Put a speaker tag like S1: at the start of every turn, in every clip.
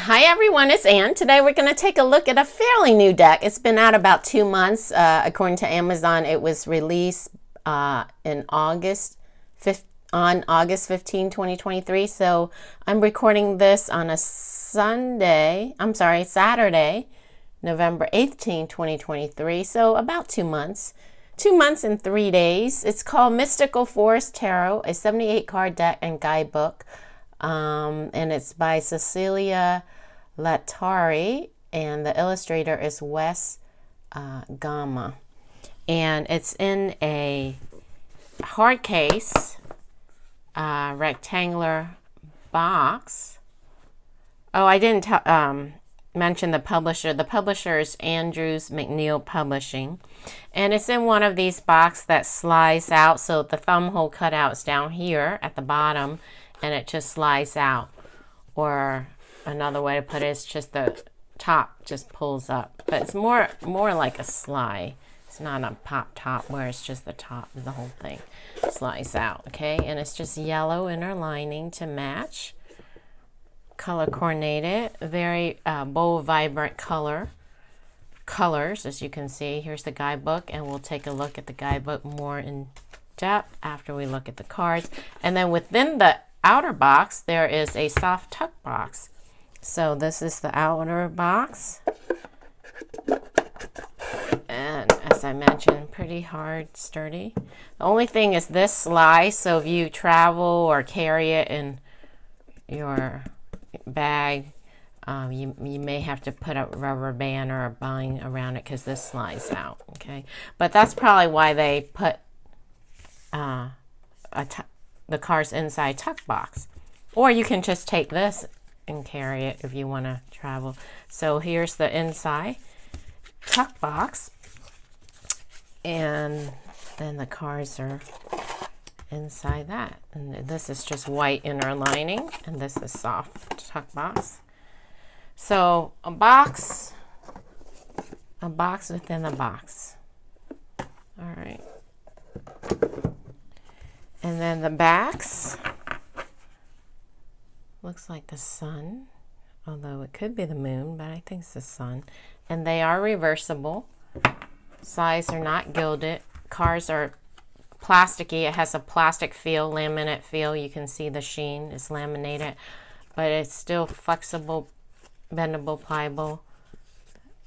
S1: Hi everyone, it's Ann. Today we're going to take a look at a fairly new deck. It's been out about 2 months. According to Amazon, it was released in on August 15, 2023. So I'm recording this on a Saturday, November 18, 2023. So about 2 months. 2 months and 3 days. It's called Mystical Forest Tarot, a 78 card deck and guidebook. And it's by Cecilia Lattari, and the illustrator is Wes Gama. And it's in a hard case, rectangular box. Oh, I didn't mention the publisher. The publisher is Andrews McNeil Publishing. And it's in one of these boxes that slides out. So the thumb hole cutout is down here at the bottom, and it just slides out. Or another way to put it is just the top just pulls up. But it's more like a slide. It's not a pop top where it's just the top of the whole thing slides out. Okay, and it's just yellow inner lining to match. Color coordinated, very bold, vibrant colors, as you can see. Here's the guidebook, and we'll take a look at the guidebook more in depth after we look at the cards. And then within the outer box, there is a soft tuck box. So this is the outer box. And as I mentioned, pretty hard, sturdy. The only thing is this slides, so if you travel or carry it in your bag, you may have to put a rubber band or a bind around it because this slides out. Okay, but that's probably why they put the cards inside tuck box. Or you can just take this and carry it if you want to travel. So here's the inside tuck box, and then the cards are inside that. And this is just white inner lining, and this is soft tuck box. So a box within a box. All right. And then the backs looks like the sun, although it could be the moon, but I think it's the sun. And they are reversible. Sides are not gilded. Cards are plasticky. It has a plastic feel, laminate feel. You can see the sheen is laminated, but it's still flexible, bendable, pliable.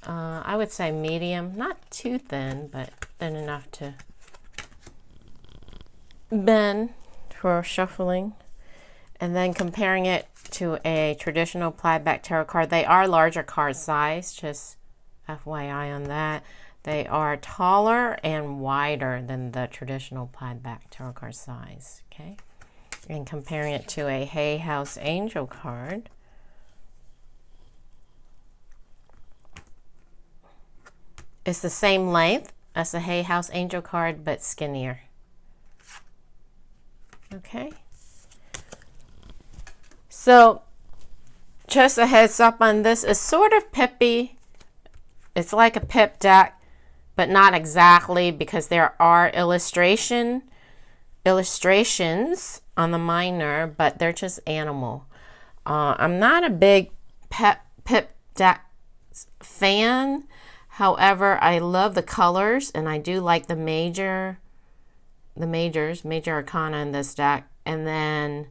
S1: I would say medium, not too thin, but thin enough to bend for shuffling. And then comparing it to a traditional plied-back tarot card, they are larger card size, just FYI on that. They are taller and wider than the traditional plied-back tarot card size, okay? And comparing it to a Hay House Angel card, it's the same length as the Hay House Angel card, but skinnier. Okay. So, just a heads up on this, it's sort of pippy. It's like a pip deck, but not exactly, because there are illustrations on the minor, but they're just animal. I'm not a big pip deck fan. However, I love the colors, and I do like the major arcana in this deck, and then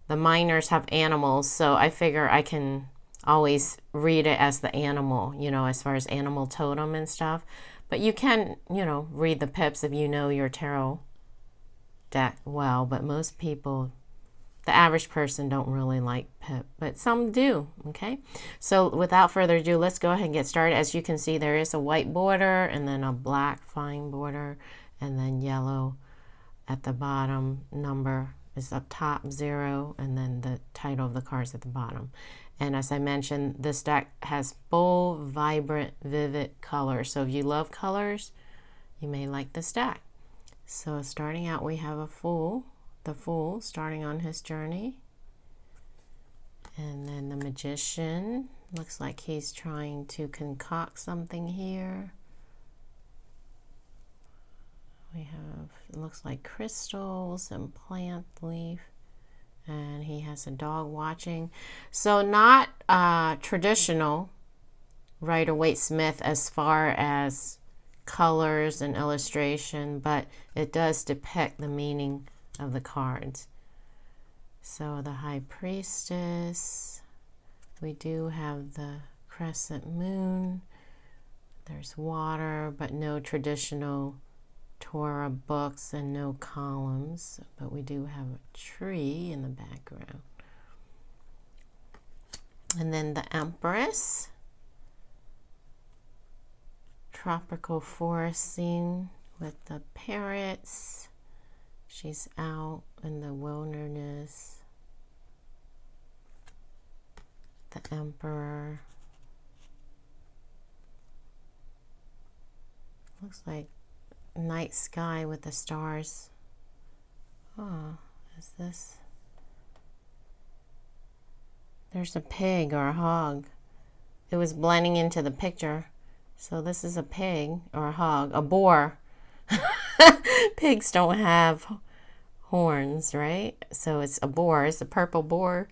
S1: the minors have animals, so I figure I can always read it as the animal, as far as animal totem and stuff. But you can, read the pips if you know your tarot deck well, but most people, the average person, don't really like pip, but some do, okay? So without further ado, let's go ahead and get started. As you can see, there is a white border, and then a black fine border, and then yellow at the bottom. Number is up top, 0, and then the title of the cards at the bottom. And as I mentioned, this deck has bold, vibrant, vivid colors. So if you love colors, you may like this deck. So starting out, we have the Fool starting on his journey. And then the Magician, looks like he's trying to concoct something here. We have, it looks like crystals and plant leaf And he has a dog watching. So not traditional Rider-Waite-Smith as far as colors and illustration, but it does depict the meaning of the cards. So the High Priestess, we do have the crescent moon, there's water, but no traditional Torah books and no columns, but we do have a tree in the background. And then the Empress, tropical forest scene with the parrots. She's out in the wilderness. The Emperor. Looks like night sky with the stars. Oh, is this? There's a pig or a hog. It was blending into the picture. So this is a pig or a hog, a boar. Pigs don't have horns, right? So it's a boar. It's a purple boar.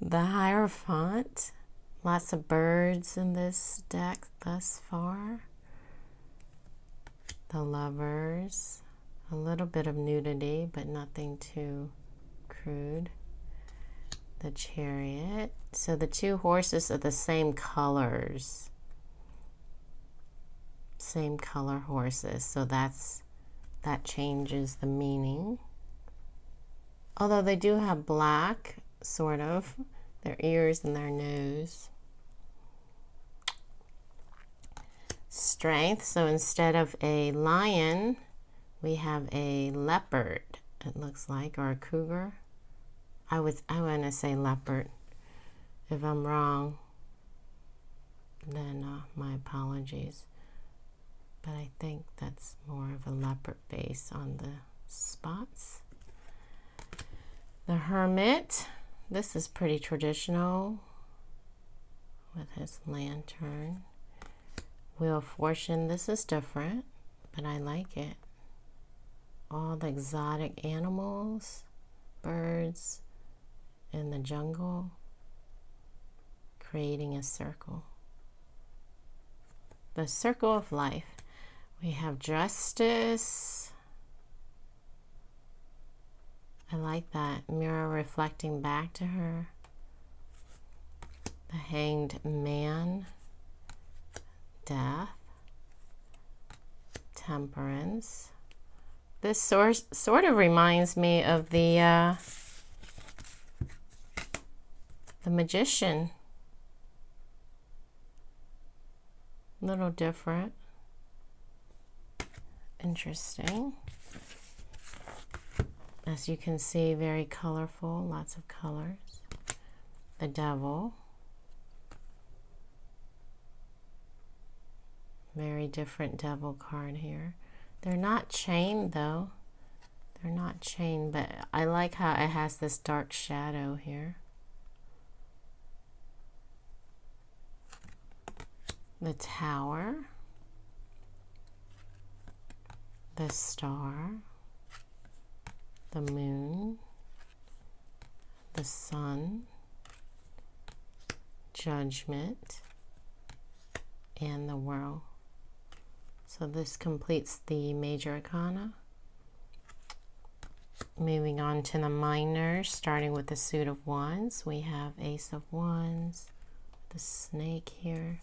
S1: The Hierophant. Lots of birds in this deck thus far. The Lovers. A little bit of nudity, but nothing too crude. The Chariot. So the two horses are the same colors. Same color horses. So that changes the meaning. Although they do have black, sort of, their ears and their nose. Strength. So instead of a lion, we have a leopard, it looks like, or a cougar. I want to say leopard. If I'm wrong, then my apologies. But I think that's more of a leopard base on the spots. The Hermit. This is pretty traditional with his lantern. Wheel of Fortune. This is different, but I like it. All the exotic animals, birds in the jungle, creating a circle. The Circle of Life. We have Justice. I like that. Mirror reflecting back to her. The Hanged Man. Death. Temperance. This sort of reminds me of the Magician. Little different. Interesting. As you can see, very colorful, lots of colors. The Devil. Very different devil card here. They're not chained though. They're not chained, but I like how it has this dark shadow here. The Tower. The Star. The Moon. The Sun. Judgment. And the World. So this completes the major arcana. Moving on to the minors, starting with the suit of wands. We have Ace of Wands, the snake here.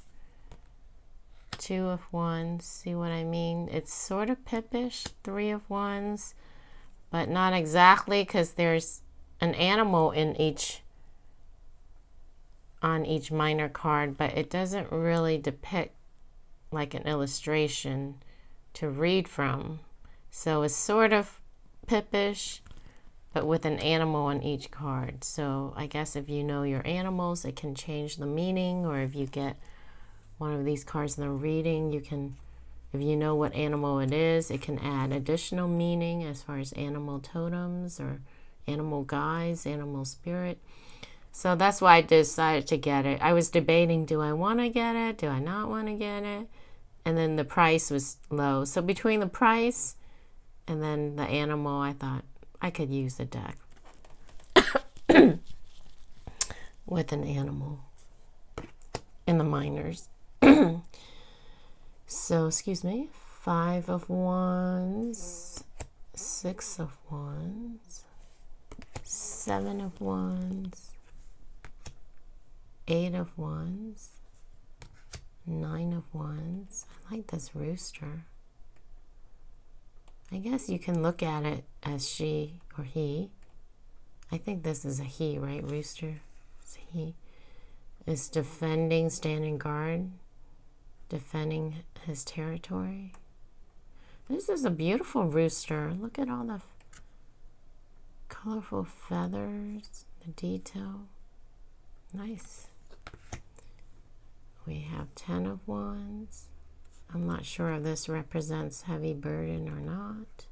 S1: Two of Wands, see what I mean? It's sort of pippish. Three of Wands, but not exactly, because there's an animal in on each minor card, but it doesn't really depict like an illustration to read from. So it's sort of pippish, but with an animal on each card. So I guess if you know your animals, it can change the meaning, or if you get one of these cards in the reading, you can, if you know what animal it is, it can add additional meaning as far as animal totems or animal guides, animal spirit. So that's why I decided to get it. I was debating, do I want to get it? Do I not want to get it? And then the price was low. So between the price and then the animal, I thought I could use a deck with an animal in the minors. So, excuse me, 5 of Wands, 6 of Wands, 7 of Wands, 8 of Wands, 9 of Wands. I like this rooster. I guess you can look at it as she or he. I think this is a he, right? Rooster. It's a he. Is defending, standing guard, defending his territory. This is a beautiful rooster. Look at all the colorful feathers, the detail. Nice. We have 10 of Wands. I'm not sure if this represents heavy burden or not.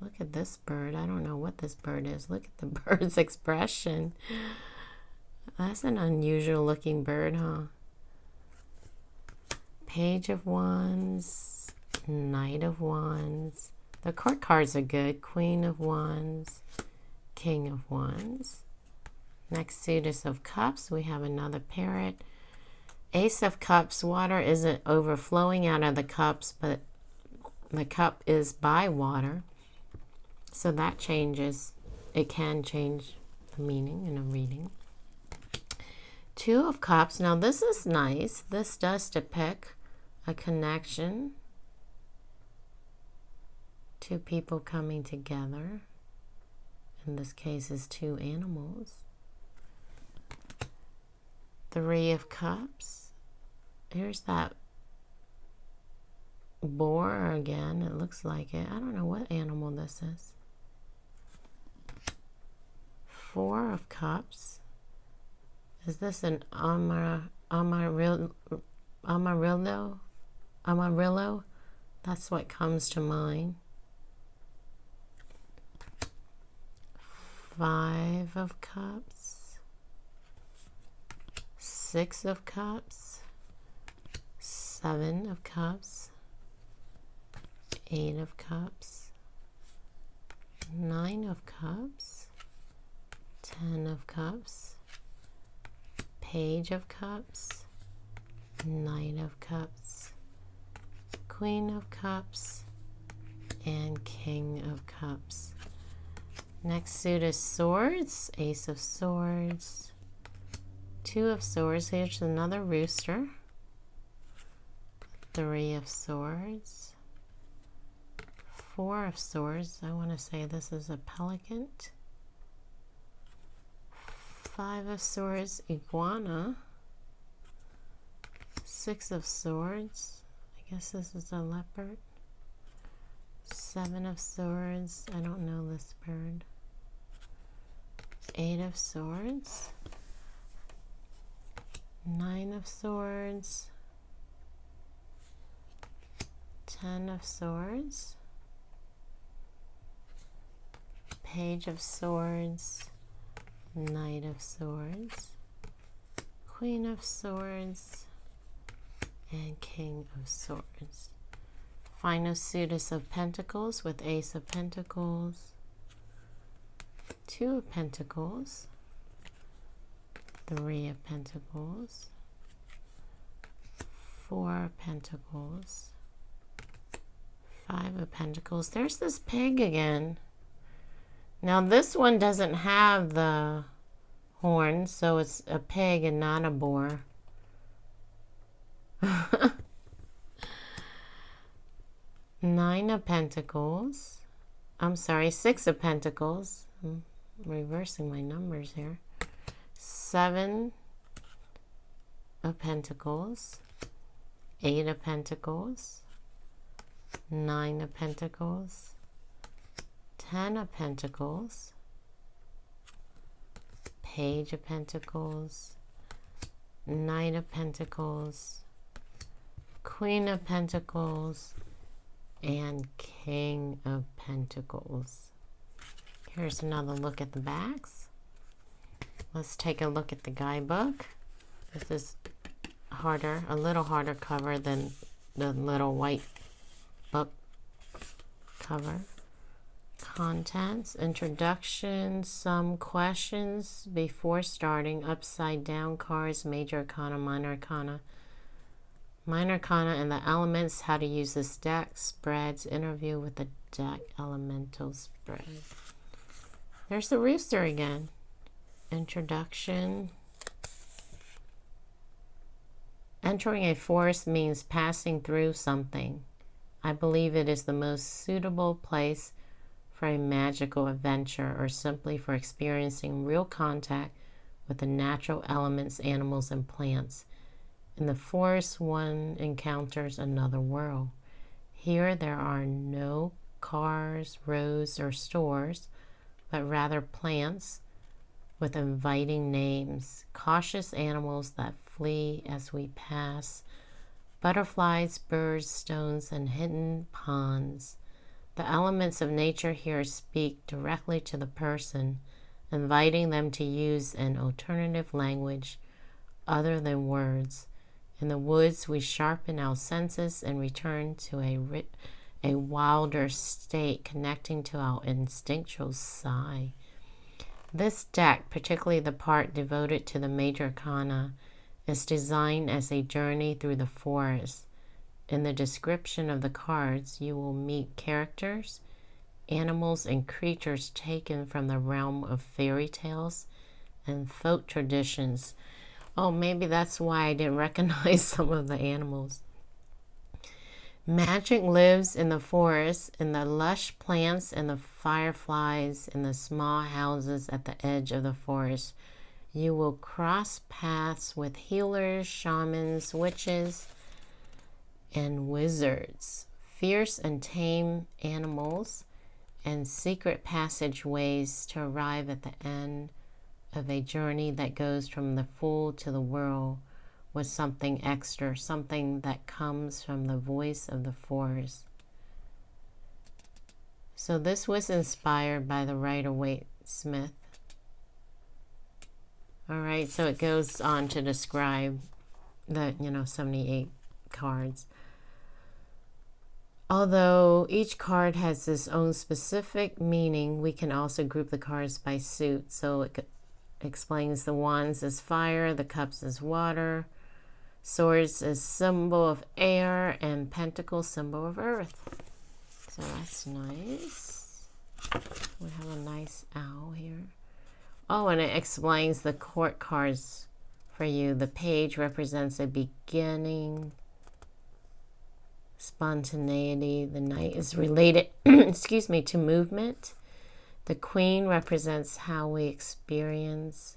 S1: Look at this bird. I don't know what this bird is. Look at the bird's expression. That's an unusual looking bird, huh? Page of Wands, Knight of Wands. The court cards are good. Queen of Wands, King of Wands. Next suit is of Cups. We have another parrot. Ace of Cups. Water isn't overflowing out of the cups, but the cup is by water. So that changes. It can change the meaning in a reading. 2 of Cups. Now this is nice. This does depict a connection. 2 people coming together. In this case is 2 animals. 3 of Cups. Here's that boar again. It looks like it. I don't know what animal this is. 4 of Cups. Is this an Amarillo? That's what comes to mind. 5 of Cups. 6 of Cups. 7 of Cups. 8 of Cups. 9 of Cups. 10 of Cups. Page of Cups. Knight of Cups. Queen of Cups. And King of Cups. Next suit is Swords. Ace of Swords. 2 of Swords. Here's another rooster. 3 of Swords. 4 of Swords. I want to say this is a pelican. 5 of Swords, iguana. 6 of Swords. I guess this is a leopard. 7 of Swords. I don't know this bird. 8 of Swords. 9 of Swords. 10 of Swords. Page of Swords. Knight of Swords. Queen of Swords. And King of Swords. Final suit is of Pentacles with Ace of Pentacles. 2 of Pentacles. 3 of Pentacles. 4 of Pentacles. 5 of Pentacles. There's this pig again. Now this one doesn't have the horns, so it's a pig and not a boar. 9 of Pentacles. I'm sorry, 6 of Pentacles. I'm reversing my numbers here. 7 of Pentacles. 8 of Pentacles. 9 of Pentacles. 10 of Pentacles. Page of Pentacles. Knight of Pentacles. Queen of Pentacles. And King of Pentacles. Here's another look at the backs. Let's take a look at the guidebook. This is harder, a little harder cover than the little white book cover. Contents, introduction, some questions before starting, upside down cards, major arcana, minor arcana. Minor arcana and the elements, how to use this deck, spreads, interview with the deck, elemental spread. There's the rooster again. Introduction. Entering a forest means passing through something. I believe it is the most suitable place for a magical adventure or simply for experiencing real contact with the natural elements, animals, and plants. In the forest, one encounters another world. Here there are no cars, roads, or stores, but rather plants with inviting names, cautious animals that flee as we pass, butterflies, birds, stones, and hidden ponds. The elements of nature here speak directly to the person, inviting them to use an alternative language other than words. In the woods, we sharpen our senses and return to a wilder state, connecting to our instinctual side. This deck, particularly the part devoted to the major arcana, is designed as a journey through the forest. In the description of the cards, you will meet characters, animals, and creatures taken from the realm of fairy tales and folk traditions. Oh, maybe that's why I didn't recognize some of the animals. Magic lives in the forest, in the lush plants and the fireflies, in the small houses at the edge of the forest. You will cross paths with healers, shamans, witches, and wizards, fierce and tame animals, and secret passageways to arrive at the end of a journey that goes from the fool to the world with something extra, something that comes from the voice of the forest. So this was inspired by the Rider-Waite Smith. All right, so it goes on to describe the, 78 cards. Although each card has its own specific meaning, we can also group the cards by suit. So it explains the wands as fire, the cups as water, swords as symbol of air, and pentacles symbol of earth. So that's nice. We have a nice owl here. Oh, and it explains the court cards for you. The page represents a beginning, spontaneity. The knight is related, to movement. The queen represents how we experience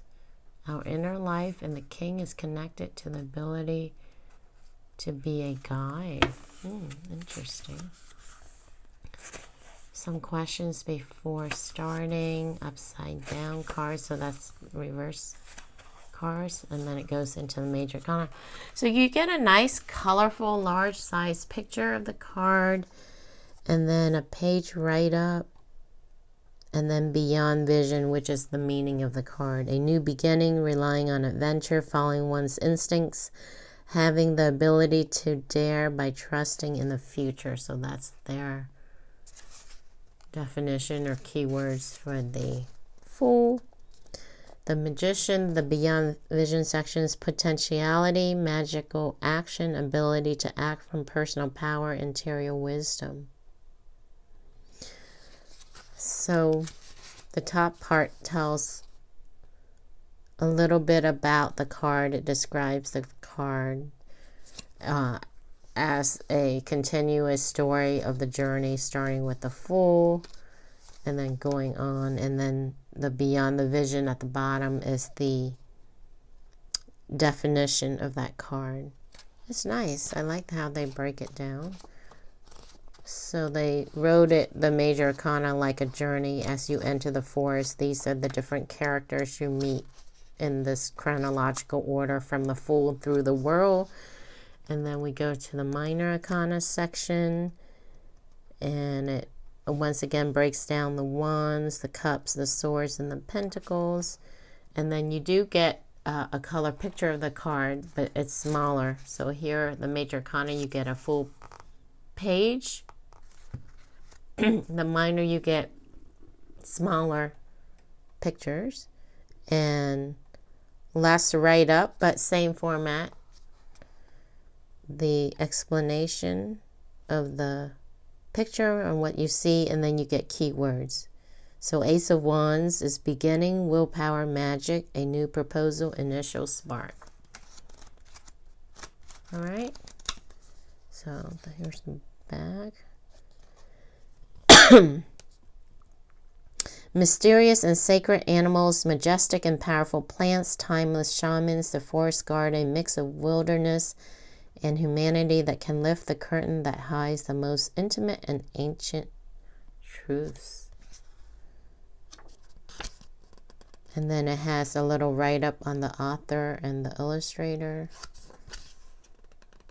S1: our inner life, and the king is connected to the ability to be a guide. Interesting. Some questions before starting. Upside down cards, so that's reverse cards, and then it goes into the major arcana. So you get a nice, colorful, large size picture of the card, and then a page write-up, and then beyond vision, which is the meaning of the card. A new beginning, relying on adventure, following one's instincts, having the ability to dare by trusting in the future. So that's their definition or keywords for the Fool. The Magician, the beyond vision sections, potentiality, magical action, ability to act from personal power, interior wisdom. So the top part tells a little bit about the card. It describes the card as a continuous story of the journey, starting with the Fool and then going on, and then the beyond the vision at the bottom is the definition of that card. It's nice. I like how they break it down. So they wrote it, the major arcana, like a journey as you enter the forest. These are the different characters you meet in this chronological order from the Fool through the world. And then we go to the minor arcana section, and it once again breaks down the wands, the cups, the swords, and the pentacles. And then you do get a color picture of the card, but it's smaller. So here, the major arcana, you get a full page. The minor, you get smaller pictures and less write up, but same format. The explanation of the picture and what you see, and then you get keywords. So Ace of Wands is beginning, willpower, magic, a new proposal, initial spark. All right. So here's the back. Mysterious and sacred animals, majestic and powerful plants, timeless shamans, the forest guard, a mix of wilderness and humanity that can lift the curtain that hides the most intimate and ancient truths. And then it has a little write-up on the author and the illustrator.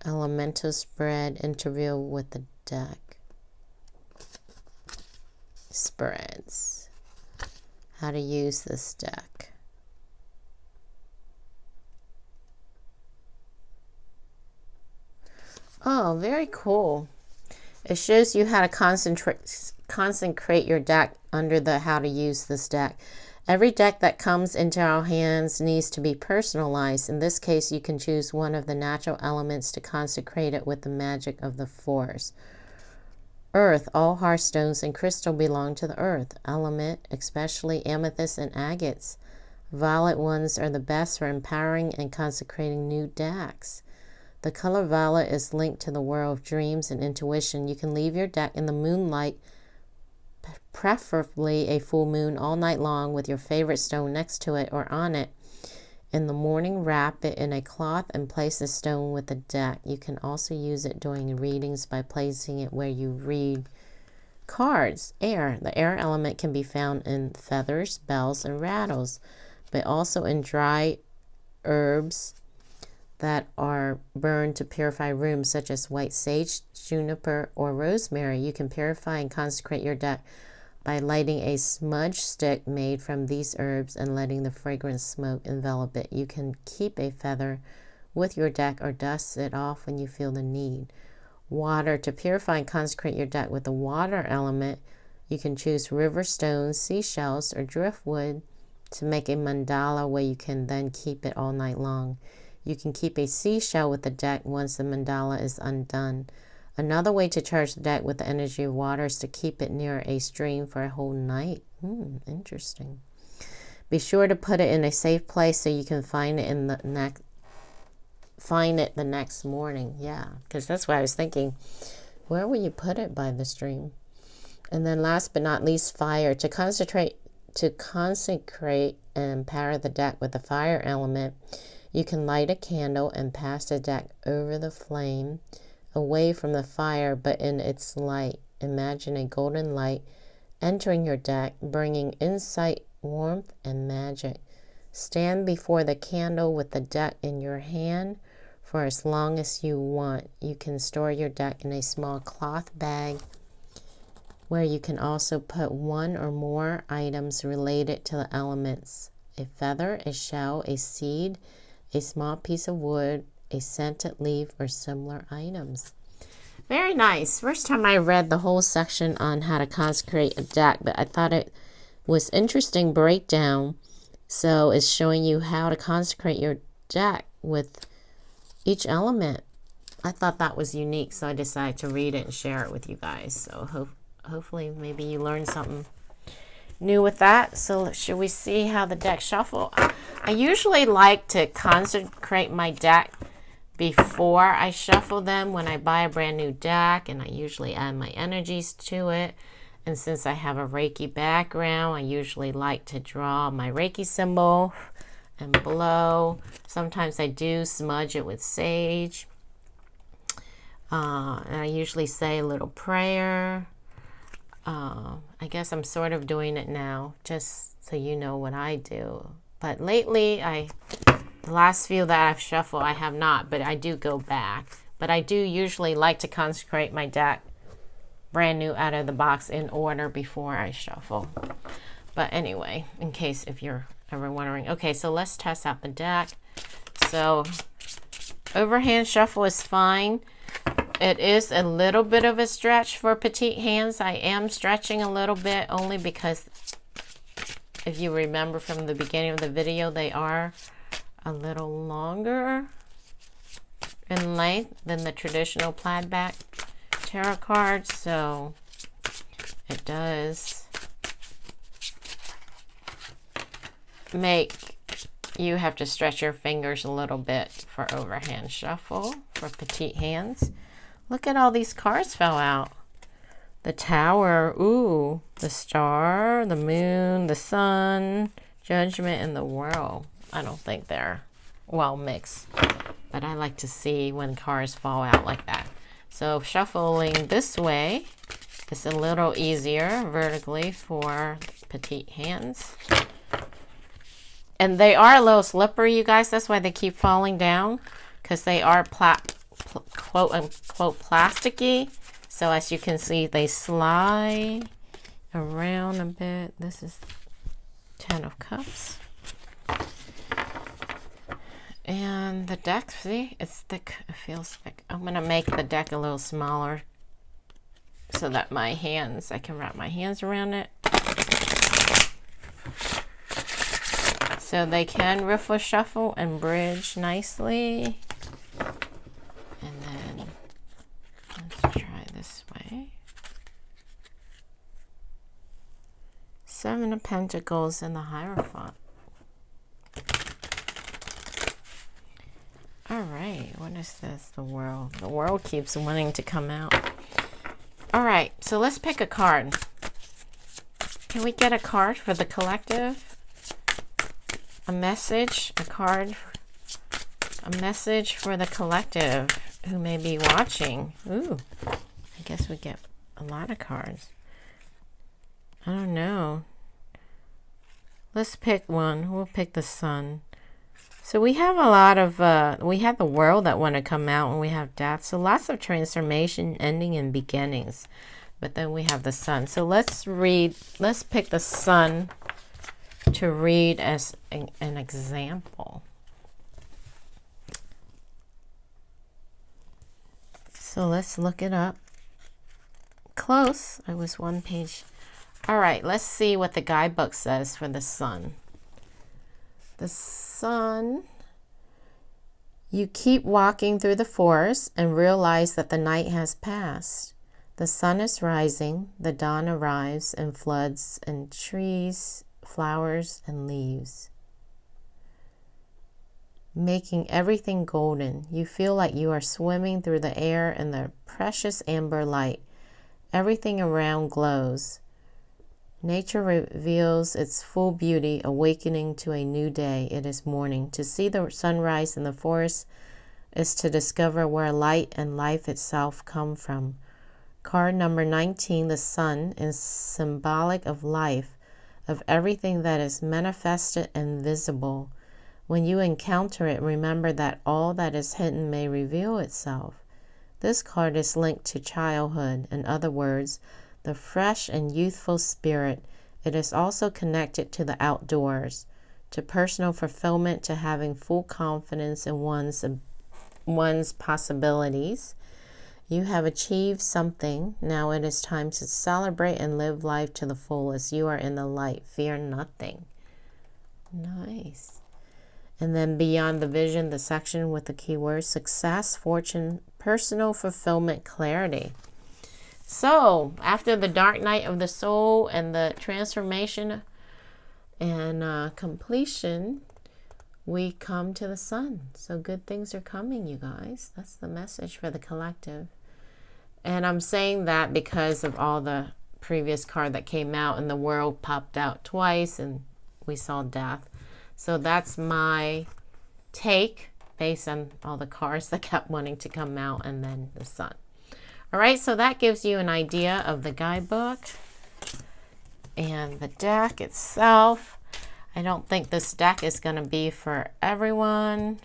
S1: Elemental spread, interview with the deck. Spreads. How to use this deck. Oh, very cool. It shows you how to consecrate your deck under the how to use this deck. Every deck that comes into our hands needs to be personalized. In this case, you can choose one of the natural elements to consecrate it with the magic of the force. Earth, all heartstones and crystal belong to the earth element, especially amethyst and agates. Violet ones are the best for empowering and consecrating new decks. The color violet is linked to the world of dreams and intuition. You can leave your deck in the moonlight, preferably a full moon, all night long with your favorite stone next to it or on it. In the morning, wrap it in a cloth and place the stone with the deck. You can also use it during readings by placing it where you read cards. Air. The air element can be found in feathers, bells, and rattles, but also in dry herbs that are burned to purify rooms, such as white sage, juniper, or rosemary. You can purify and consecrate your deck by lighting a smudge stick made from these herbs and letting the fragrant smoke envelop it. You can keep a feather with your deck or dust it off when you feel the need. Water. To purify and consecrate your deck with the water element, you can choose river stones, seashells, or driftwood to make a mandala where you can then keep it all night long. You can keep a seashell with the deck once the mandala is undone. Another way to charge the deck with the energy of water is to keep it near a stream for a whole night. Interesting. Be sure to put it in a safe place so you can find it the next morning. Yeah, because that's what I was thinking. Where will you put it by the stream? And then last but not least, fire. To consecrate and empower the deck with the fire element, you can light a candle and pass the deck over the flame, away from the fire, but in its light. Imagine a golden light entering your deck, bringing insight, warmth, and magic. Stand before the candle with the deck in your hand for as long as you want. You can store your deck in a small cloth bag where you can also put one or more items related to the elements: a feather, a shell, a seed, a small piece of wood, a scented leaf, or similar items. Very nice. First time I read the whole section on how to consecrate a deck, but I thought it was interesting breakdown. So it's showing you how to consecrate your deck with each element. I thought that was unique, so I decided to read it and share it with you guys. So hopefully maybe you learned something new with that. So should we see how the deck shuffle? I usually like to consecrate my deck before I shuffle them when I buy a brand new deck, and I usually add my energies to it. And since I have a Reiki background, I usually like to draw my Reiki symbol and blow. Sometimes I do smudge it with sage. And I usually say a little prayer. I guess I'm sort of doing it now, just so you know what I do. But lately, the last few that I've shuffled, I have not, but I do go back. But I do usually like to consecrate my deck brand new out of the box in order before I shuffle. But anyway, in case if you're ever wondering. Okay, so let's test out the deck. So overhand shuffle is fine. It is a little bit of a stretch for petite hands. I am stretching a little bit only because If you remember from the beginning of the video, they are a little longer in length than the traditional plaid back tarot cards, so it does make you have to stretch your fingers a little bit for overhand shuffle for petite hands. Look at all these cards fell out. The Tower, ooh, the Star, the Moon, the Sun, Judgment, and the World. I don't think they're well mixed, but I like to see when cards fall out like that. So shuffling this way is a little easier vertically for petite hands. And they are a little slippery, you guys. That's why they keep falling down, because they are quote unquote plasticky. So as you can see, they slide around a bit. This is 10 of Cups. And the deck, see, it's thick. It feels thick. I'm going to make the deck a little smaller so that my hands, I can wrap my hands around it. So they can riffle, shuffle, and bridge nicely. And then let's try this way. 7 of Pentacles and the Hierophant. All right, what is this? The World. The World keeps wanting to come out. All right, so let's pick a card. Can we get a card for the collective? A message, a card, a message for the collective who may be watching. Ooh, I guess we get a lot of cards. I don't know. Let's pick one. We'll pick the Sun. So we have a lot of, we have the World that want to come out, and we have Death. So lots of transformation, ending, and beginnings. But then we have the Sun. So let's pick the Sun to read as an example. So let's look it up. Close. I was one page. All right, let's see what the guidebook says for the Sun. The Sun, you keep walking through the forest and realize that the night has passed. The sun is rising, the dawn arrives and floods and trees, flowers, and leaves, making everything golden. You feel like you are swimming through the air in the precious amber light. Everything around glows. Nature reveals its full beauty, awakening to a new day. It is morning. To see the sunrise in the forest is to discover where light and life itself come from. Card number 19, the Sun, is symbolic of life, of everything that is manifested and visible. When you encounter it, remember that all that is hidden may reveal itself. This card is linked to childhood. In other words, the fresh and youthful spirit. It is also connected to the outdoors, to personal fulfillment, to having full confidence in one's possibilities. You have achieved something. Now it is time to celebrate and live life to the fullest. You are in the light. Fear nothing. Nice. And then beyond the vision, the section with the keyword success, fortune, personal fulfillment, clarity. So, after the dark night of the soul and the transformation and completion, we come to the Sun. So good things are coming, you guys. That's the message for the collective. And I'm saying that because of all the previous card that came out, and the World popped out twice, and we saw Death. So that's my take based on all the cards that kept wanting to come out, and then the Sun. All right, so that gives you an idea of the guidebook and the deck itself. I don't think this deck is going to be for everyone.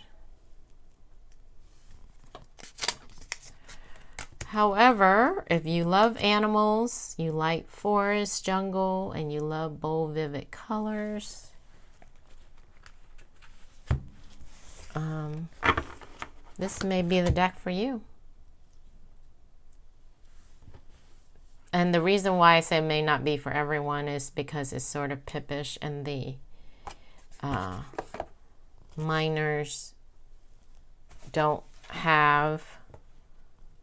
S1: However, if you love animals, you like forest, jungle, and you love bold, vivid colors, this may be the deck for you. And the reason why I say may not be for everyone is because it's sort of pippish, and the minors don't have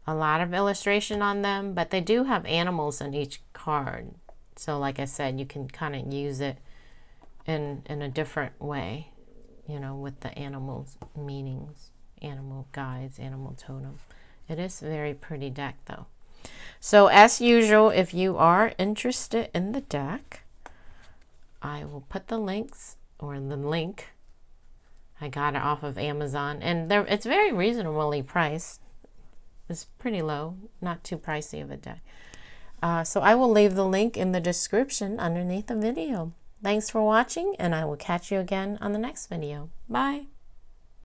S1: a lot of illustration on them, but they do have animals in each card. So like I said, you can kind of use it in a different way, you know, with the animals meanings, animal guides, animal totem. It is a very pretty deck though. So as usual, if you are interested in the deck, I will put the links, or the link. I got it off of Amazon, and it's very reasonably priced. It's pretty low, not too pricey of a deck. So I will leave the link in the description underneath the video. Thanks for watching, and I will catch you again on the next video. Bye.